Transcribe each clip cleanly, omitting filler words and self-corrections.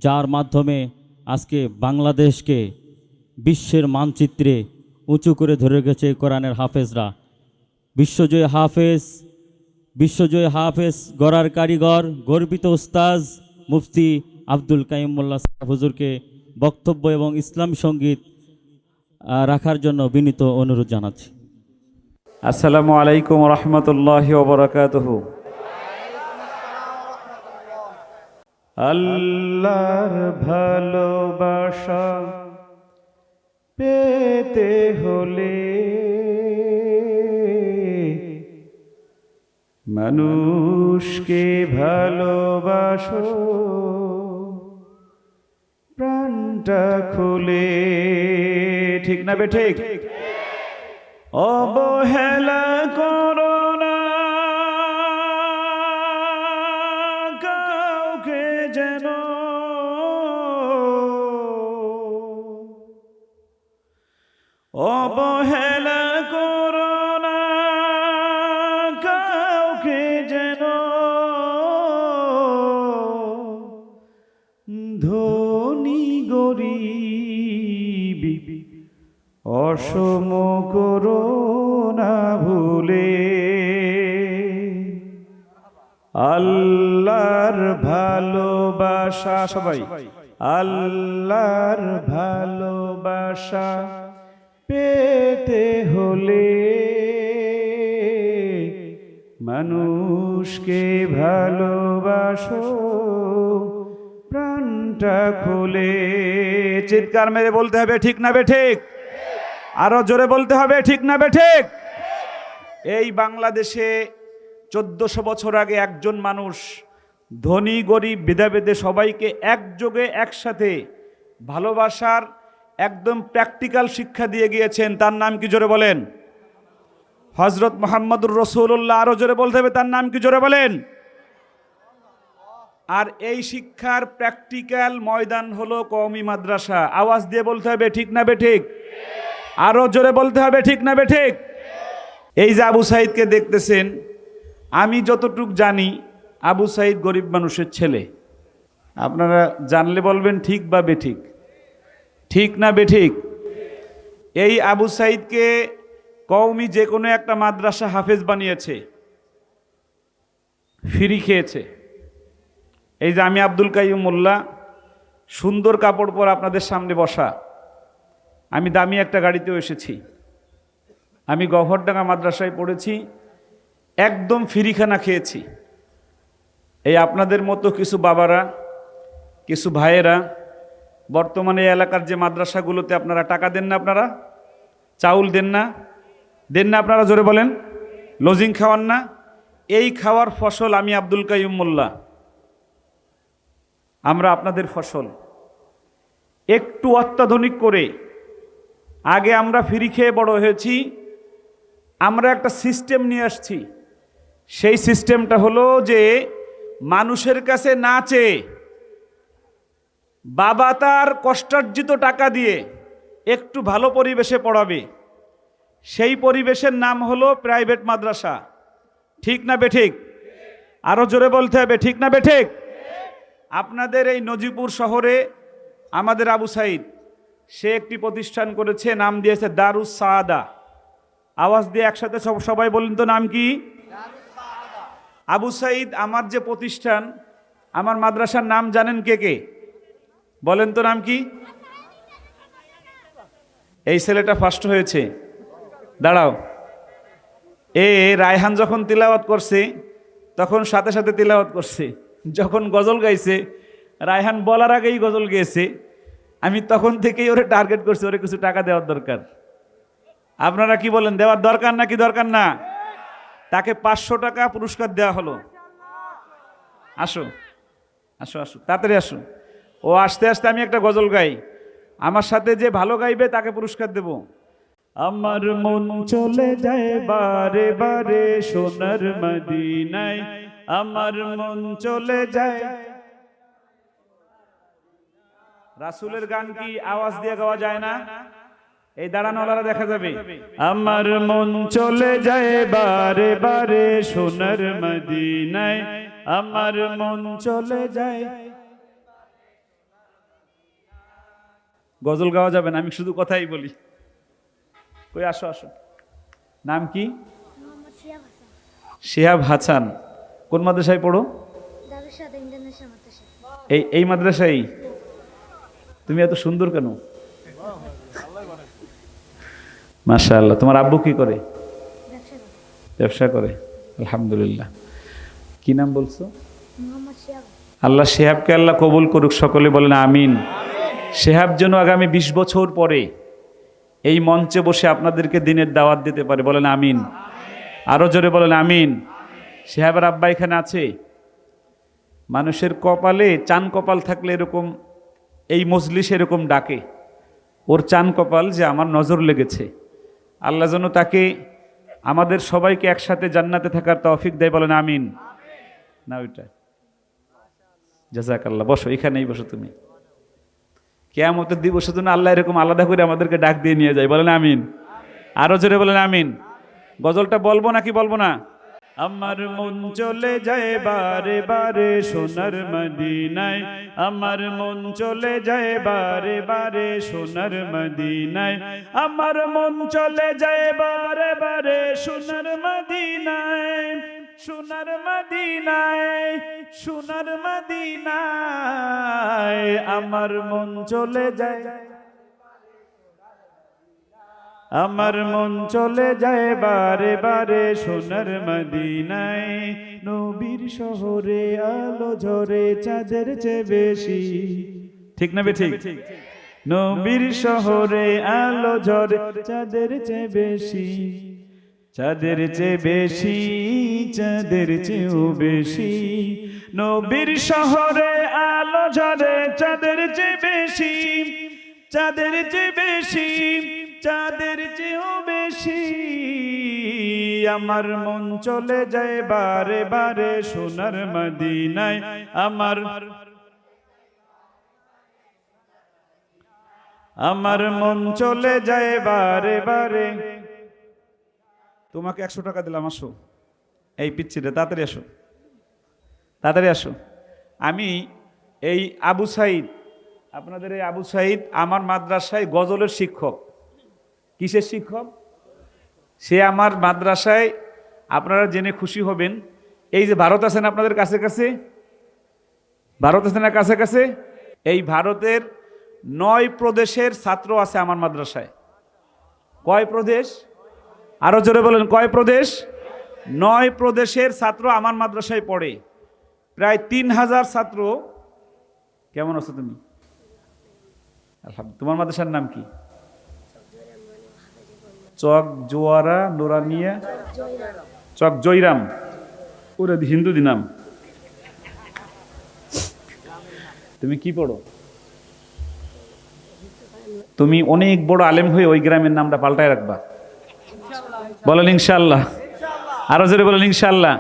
যার মাধ্যমে আজকে বাংলাদেশকে বিশ্বের মানচিত্রে উঁচু করে ধরে রেখেছে কোরআনের হাফেজরা। বিশ্বজয়ী হাফেজ গড়ার কারিগর গর্বিত উস্তাজ মুফতি আব্দুল কাইয়ুম মোল্লা সাহেব হুজুরকে বক্তব্য এবং ইসলামী সঙ্গীত রাখার জন্য বিনীত অনুরোধ জানাচ্ছি। আসসালামু আলাইকুম রহমতুল্লাহি ওয়া বারাকাতুহু। আল্লাহর ভালোবাসা পেতে হলে মানুষকে ভালোবাসো প্রাণটা খুলে। ঠিক না বে ঠিক? অবহেলা করো না কাউকে যেন, অবহেলা করো না কাউকে যেন, ধনী গরিব অসম করো না ভুলে। আল্লাহর ভালোবাসা, সবাই আল্লাহর ভালোবাসা পেতে হলে মানুষকে ভালোবাসো প্রাণটা খুলে। চিৎকার মেরে বলতে হবে ঠিক না বে ঠিক? আরো জোরে বলতে হবে ঠিক না বে ঠিক? এই বাংলাদেশে 1400 বছর আগে একজন মানুষ ধনী গরিব ভেদাভেদে সবাইকে একযোগে একসাথে ভালোবাসার একদম প্র্যাকটিক্যাল শিক্ষা দিয়ে গিয়েছেন। তার নাম কি জোরে বলেন? হযরত মুহাম্মদুর রাসূলুল্লাহ। আরো জোরে বলতে হবে তার নাম কি জোরে বলেন? আর এই শিক্ষার প্র্যাকটিক্যাল ময়দান হলো কওমি মাদ্রাসা। আওয়াজ দিয়ে বলতে হবে ঠিক না বে ঠিক? আরো জোরে বলতে হবে ঠিক না বে ঠিক? এই যে আবু সাইদকে দেখতেছেন, আমি যতটুক জানি আবু সাইদ গরিব মানুষের ছেলে। আপনারা জানলে বলবেন ঠিক বা বেঠিক, ঠিক না বেঠিক? এই আবু সাইদকে কওমি যে কোনো একটা মাদ্রাসা হাফেজ বানিয়েছে, ফ্রি খেয়েছে। এই যে আমি আব্দুল কাইয়ুম মোল্লা, সুন্দর কাপড় পর আপনাদের সামনে বসা, আমি দামি একটা গাড়িতেও এসেছি। আমি গভর্ডাঙ্গা মাদ্রাসায় পড়েছি, একদম ফ্রি খানা খেয়েছি। এই আপনাদের মতো কিছু বাবারা, কিছু ভাইয়েরা বর্তমানে এই এলাকার যে মাদ্রাসাগুলোতে আপনারা টাকা দেন না, আপনারা চাউল দেন না, দেন না আপনারা জোরে বলেন, লজিং খাওয়ান না, এই খাওয়ার ফসল আমি আব্দুল কাইয়ুম মোল্লা, আমরা আপনাদের ফসল। একটু অত্যাধুনিক করে, আগে আমরা ফ্রি খেয়ে বড় হয়েছি, আমরা একটা সিস্টেম নিয়ে আসছি। সেই সিস্টেমটা হলো যে মানুষের কাছে না চেয়ে বাবা তার কষ্টার্জিত টাকা দিয়ে একটু ভালো পরিবেশে পড়াবে। সেই পরিবেশের নাম হলো প্রাইভেট মাদ্রাসা। ঠিক না বেঠিক? আরো জোরে বলতে হবে ঠিক না বেঠিক? আপনাদের এই নজিপুর শহরে আমাদের আবু সাইদ, সে একটি প্রতিষ্ঠান করেছে, নাম দিয়েছে দারুস সাআদা। আওয়াজ দিয়ে একসাথে সবাই বলেন তো নাম কি? আবু সাইদ আমার যে প্রতিষ্ঠান, আমার মাদ্রাসার নাম জানেন কে কে? বলেন তো নাম কি? এই ছেলেটা ফার্স্ট হয়েছে, দাঁড়াও। রায়হান যখন তিলাওয়াত করছে তখন সাথে সাথে তিলাওয়াত করছে। যখন গজল গাইছে, রায়হান বলার আগেই গজল গেয়েছে। আমি তখন থেকেই ওরে টার্গেট করছি, ওরে কিছু টাকা দেওয়ার দরকার। আপনারা কি বলেন, দেওয়ার দরকার না কি দরকার না? তাকে 500 টাকা পুরস্কার দেওয়া হলো। আসো আসো আসো, তাড়াতাড়ি আসো। ও আস্তে আস্তে আমি একটা গজল গাই, আমার সাথে যে ভালো গাইবে তাকে পুরস্কার দেব। আমার মন চলে যায় বারে বারে সোনার মদিনায়, আমার মন চলে যায়। রাসূলের গান কি আওয়াজ দিয়ে গাওয়া যায় না? এই দাঁড়ানোওয়ালারা দেখা যাবে। আমার মন চলে যায় বারে বারে সোনার মদিনায়, আমার মন চলে যায়। গজল গাওয়া যাবে না, আমি শুধু কথাই বলি। কই আসো আসো। নাম কি? শিহাব হাসান। কোন মাদ্রাসায় পড়ো? এই মাদ্রাসায়। তুমি এত সুন্দর কেন? মাশাআল্লাহ। তোমার আব্বু কি করে? ব্যবসা করে। আলহামদুলিল্লাহ। কি নাম বলছো? আল্লাহ শিহাবকে আল্লাহ কবুল করুক, সকলে বলেন আমিন। শিহাব যেন আগামী 20 বছর পরে এই মঞ্চে বসে আপনাদেরকে দিনের দাওয়াত দিতে পারে, বলেন আমিন। আরো জোরে বলেন আমিন। শিহাবের আব্বা এখানে আছে। মানুষের কপালে চান কপাল থাকলে এরকম এই মজলিস এরকম ডাকে, ওর চান কপাল যে আমার নজর লেগেছে। আল্লাহ যেন তাকে আমাদের সবাইকে একসাথে জান্নাতে থাকার তৌফিক দেয়, বলেন আমিন। না ওইটা জাযাকাল্লাহ। বসো, এখানেই বসো তুমি। কিয়ামতের দিবসে যেন আল্লাহ এরকম আলাদা করে আমাদেরকে ডাক দিয়ে নিয়ে যায়, বলেন আমিন। আরো জোরে বলেন আমিন। গজলটা বলবো নাকি বলবো না? আমার মন চলে যায় বারে বারে সোনার মদিনায়, আমার মন চলে যায় বারে বারে সোনার মদিনায়, আমার মন চলে যায় বারে বারে সোনার মদিনায়, সোনার মদিনায়, সোনার মদিনায়, আমার মন চলে যায়, আমার মন চলে যায় বারে বারে সোনার মদিনায়, নবীর শহরে আলো ঝরে চাঁদের চেয়ে বেশি। ঠিক না ঠিক? নবীর শহরে আলো ঝরে চাঁদের চেয়ে বেশি, চাঁদের চেয়ে বেশি, চাঁদের চেয়েও বেশি, নবীর শহরে আলো ঝরে চাঁদের চেয়ে বেশি, চাঁদের চেয়ে বেশি, চাঁদের চেয়েও বেশি, আমার মন চলে যায় বারে বারে সোনার মদিনায়, আমার মন চলে যায় বারে বারে। তোমাকে 100 টাকা দিলাম, আসো। এই পিচ্ছিটা তাড়াতাড়ি আসো, তাড়াতাড়ি আসো। আমি এই আবু সাইদ, আপনাদের এই আবু সাইদ আমার মাদ্রাসায় গজলের শিক্ষক। কিসের শিক্ষক? সে আমার মাদ্রাসায়, আপনারা জেনে খুশি হবেন, এই যে ভারত আছেন আপনাদের কাছে কাছে, ভারত আছে না কাছে কাছে, এই ভারতের 9 প্রদেশের ছাত্র আছে আমার মাদ্রাসায়। কয় প্রদেশ? আরো জোরে বলেন, কয় প্রদেশ? 9 প্রদেশের ছাত্র আমার মাদ্রাসায় পড়ে, প্রায় 3000 ছাত্র। কেমন আছো তুমি? আলহামদুলিল্লাহ। তোমার মাদ্রাসার নাম কি? চক জোয়ারা নোরানিয়া, চক জয়রাম, ওরা হিন্দু নাম। তুমি কি পড়ো? তুমি অনেক বড় আলেম হয়ে ওই গ্রামের নামটা পাল্টায় রাখবা, বলেন ইনশাআল্লাহ। আরো জোরে বলেন ইনশাআল্লাহ।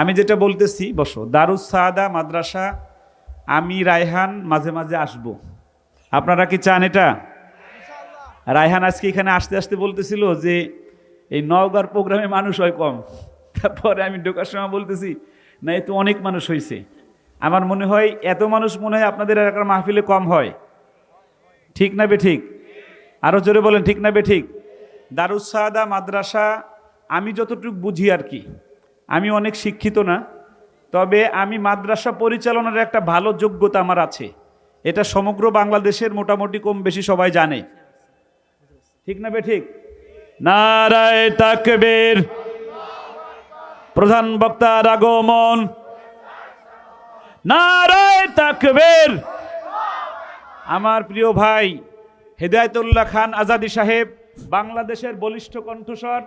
আমি যেটা বলতেছি, বসো। দারুস সাআদা মাদ্রাসা, আমি রায়হান মাঝে মাঝে আসবো। আপনারা কি চান এটা? রায়হান আজকে এখানে আসতে আসতে বলতেছিল যে এই নওগাঁর প্রোগ্রামে মানুষ হয় কম। তারপরে আমি ঢোকার সময় বলতেছি, না এ তো অনেক মানুষ হয়েছে। আমার মনে হয় এত মানুষ মনে হয় আপনাদের এলাকার মাহফিলে কম হয়। ঠিক না বে ঠিক? আরো জোরে বলেন ঠিক না বে ঠিক? দারুস সাআদা মাদ্রাসা, আমি যতটুকু বুঝি আর কি, আমি অনেক শিক্ষিত না, তবে আমি মাদ্রাসা পরিচালনার একটা ভালো যোগ্যতা আমার আছে। এটা সমগ্র বাংলাদেশের মোটামুটি কম বেশি সবাই জানে। ঠিক না বে ঠিক? নারায়ে তাকবীর। প্রধান বক্তার আগমন। নারায়ে তাকবীর। আমার প্রিয় ভাই হেদায়েতুল্লাহ খান আজাদী সাহেব, বাংলাদেশের বলিষ্ঠ কণ্ঠস্বর,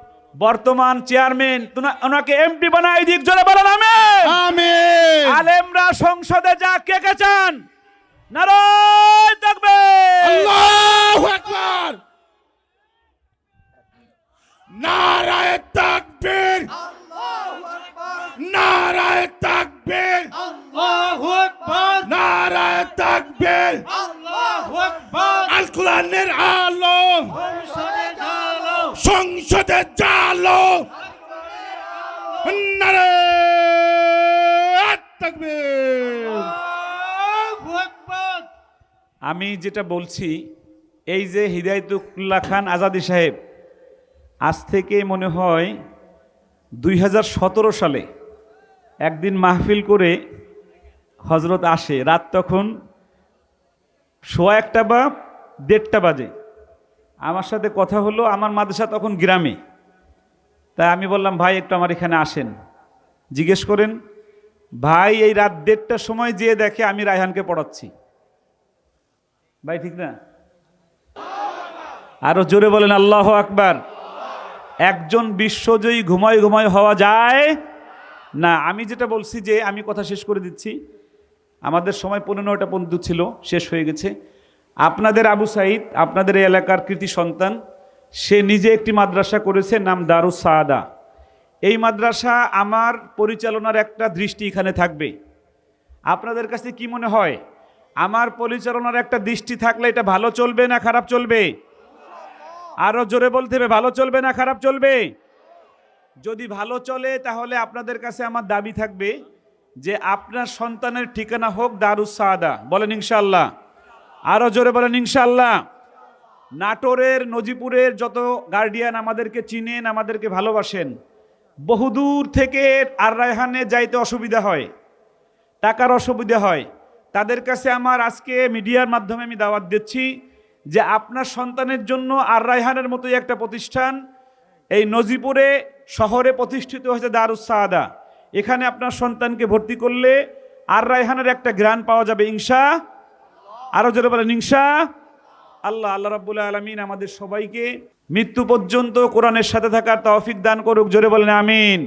বর্তমান চেয়ারম্যান, ওনাকে এমপি বানাই দিক, জোরে বলেন আমিন। আমিন। আলেমরা সংসদে যা, কে কে চান? নারায়ে তাকবীর। আল্লাহু আকবার। নারায়ে তাকবীর। নারায়ে তাকবীর। আল্লাহু আকবার। নারায়ে তাকবীর। আল্লাহু আকবার। আল কোরআনের আলো সংসদে জালো, নারায়ে তাকবীর। আমি যেটা বলছি এই যে হিদায়তুল্লাহ খান আজাদি সাহেব আজ থেকে মনে হয় 2017 সালে একদিন মাহফিল করে হজরত আসে, রাত তখন 1:15 বা 1:30 বাজে। আমার সাথে কথা হলো, আমার মাদ্রাসা তখন গ্রামে। তাই আমি বললাম, ভাই একটু আমার এখানে আসেন। জিজ্ঞেস করেন, ভাই এই রাত 1:30টার সময় যেয়ে দেখে আমি রায়হানকে পড়াচ্ছি। ভাই ঠিক না? আরো জোরে বলেন আল্লাহু আকবার। একজন বিশ্বজয়ী ঘুমায় ঘুমায় হওয়া যায় না। আমি যেটা বলছি যে, আমি কথা শেষ করে দিচ্ছি, আমাদের সময় 15টা পর্যন্ত ছিল, শেষ হয়ে গেছে। আপনাদের আবু সাইদ, আপনাদের এই এলাকার কৃতি সন্তান, সে নিজে একটি মাদ্রাসা করেছে, নাম দারুস সাআদা। এই মাদ্রাসা আমার পরিচালনার একটা দৃষ্টি এখানে থাকবে। আপনাদের কাছে কি মনে হয়, আমার পরিচালনার একটা দৃষ্টি থাকলে এটা ভালো চলবে না খারাপ চলবে? আরো জোরে বলতে হবে, ভালো চলবে না খারাপ চলবে? যদি ভালো চলে তাহলে আপনাদের কাছে আমার দাবি থাকবে যে আপনার সন্তানের ঠিকানা হোক দারুস সাআদা। বলেন ইনশাআল্লাহ। আরো জোরে বলেন ইনশাআল্লাহ। নাটোরের, নজিপুরের যত গার্ডিয়ান আমাদেরকে চিনেন, আমাদেরকে ভালোবাসেন, বহুদূর থেকে আর রায়হানে যাইতে অসুবিধা হয়, টাকার অসুবিধা হয়, তাদের কাছে আমার আজকে মিডিয়ার মাধ্যমে আমি দাওয়াত দিচ্ছি যে আপনার সন্তানের জন্য আর রায়হানের মতোই একটা প্রতিষ্ঠান এই নজিপুরে শহরে প্রতিষ্ঠিত হয়েছে, দারুস সাআদা। এখানে আপনার সন্তানকে ভর্তি করলে আর রায়হানের একটা জ্ঞান পাওয়া যাবে ইনশা। আরো জোরে বলেন ইনশা আল্লাহ। আল্লাহ রাব্বুল আলামিন আমাদের সবাইকে মৃত্যু পর্যন্ত কোরআনের সাথে থাকার তৌফিক দান করুক। জোরে বলেন আমিন।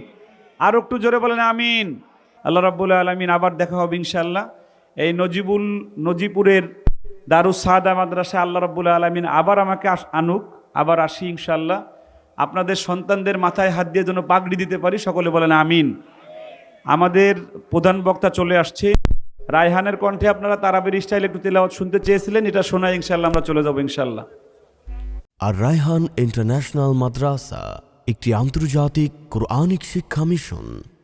আর একটু জোরে বলেন আমিন। আল্লাহ রাব্বুল আলামিন। আবার দেখা হবে ইনশাআল্লাহ এই নজিপুরের দারুস সাআদা মাদ্রাসা। আল্লাহ রাব্বুল আলামিন আবার আমাকে আনুক, আবার আসি ইনশাআল্লাহ। আপনাদের সন্তানদের মাথায় হাত দিয়ে যেন পাগড়ি দিতে পারি, সকলে বলেন আমিন। আমাদের প্রধান বক্তা চলে আসছে। রায়হানের কণ্ঠে আপনারা তারাবির স্টাইলে একটু তেলাওয়াত শুনতে চেয়েছিলেন, এটা শোনায় ইনশাআল্লাহ আমরা চলে যাব ইনশাআল্লাহ। আর রায়হান ইন্টারন্যাশনাল মাদ্রাসা একটি আন্তর্জাতিক কোরআনিক শিক্ষা মিশন।